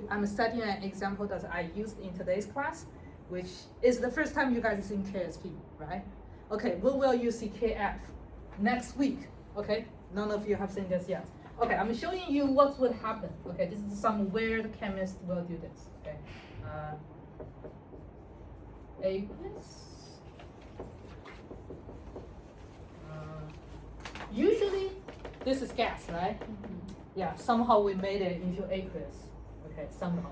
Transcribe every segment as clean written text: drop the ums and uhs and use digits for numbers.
I'm studying an example that I used in today's class, which is the first time you guys seen KSP, right? Okay, we will use CKF next week, okay? None of you have seen this yet. Okay, I'm showing you what would happen. Okay, this is some weird chemist will do this, okay? Aqueous. Usually, this is gas, right? Yeah, somehow we made it into aqueous. Okay, somehow.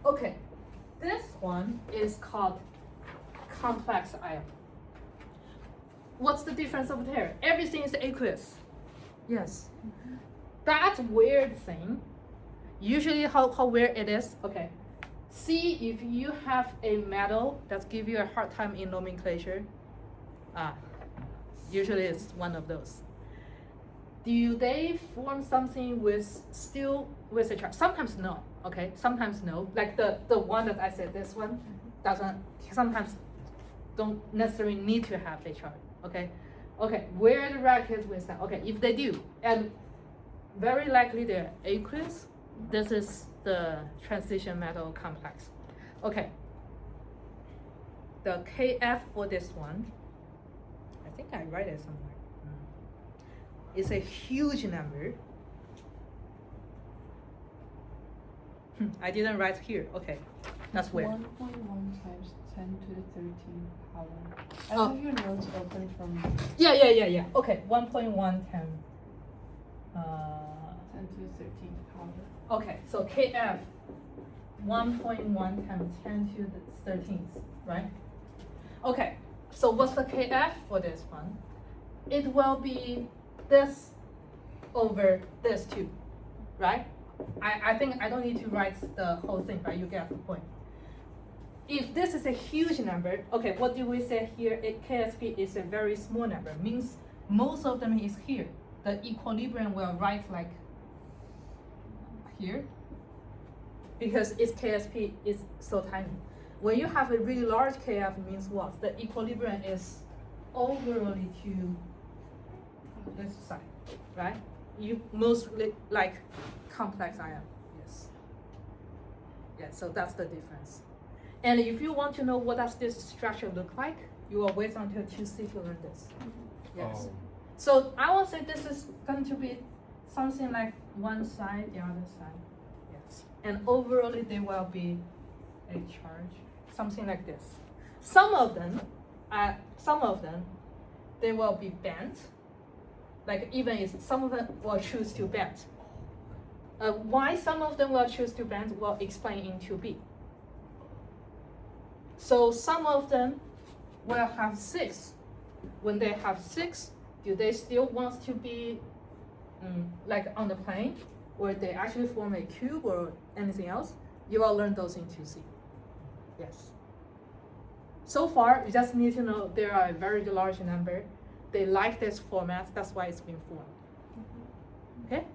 Okay, this one is called complex ion. What's the difference over there? Everything is aqueous. Yes. That weird thing, usually how weird it is, okay. See if you have a metal that gives you a hard time in nomenclature. Usually it's one of those. Do they form something with still with a charge? Sometimes no, okay? Sometimes no. Like the one that I said, this one doesn't, sometimes don't necessarily need to have a charge, okay? Okay, where the racket with that? Okay, if they do, and very likely they're aqueous, this is the transition metal complex. Okay, the KF for this one, I think I write it somewhere. It's a huge number. I didn't write here. Okay, that's weird. 1.1 times 10 to the 13 power. I have your notes open from. Yeah. Okay, 1.1 10. 10 to the 13th power. Okay, so KF 1.1 times 10 to the 13th, right? Okay, so what's the KF for this one? It will be this over this too, right? I think I don't need to write the whole thing, but you get the point. If this is a huge number, okay, what do we say here? KSP is a very small number, means most of them is here. The equilibrium will write like here, because its KSP is so tiny. When you have a really large KF, means what? The equilibrium is overly to this side, right? You mostly like complex ion, yes. Yeah, so that's the difference. And if you want to know what does this structure look like, you will wait until 2C to learn this. Yes. So I will say this is going to be something like one side, the other side. Yes. And overall, there will be a charge, something like this. Some of them, they will be bent. Like even if some of them will choose to bend. Why some of them will choose to bend, we'll explain in 2B. So some of them will have 6. When they have 6, do they still want to be like on the plane, or they actually form a cube or anything else? You will learn those in 2C. Yes. So far, you just need to know there are a very large number. They like this format, that's why it's been formed. Okay?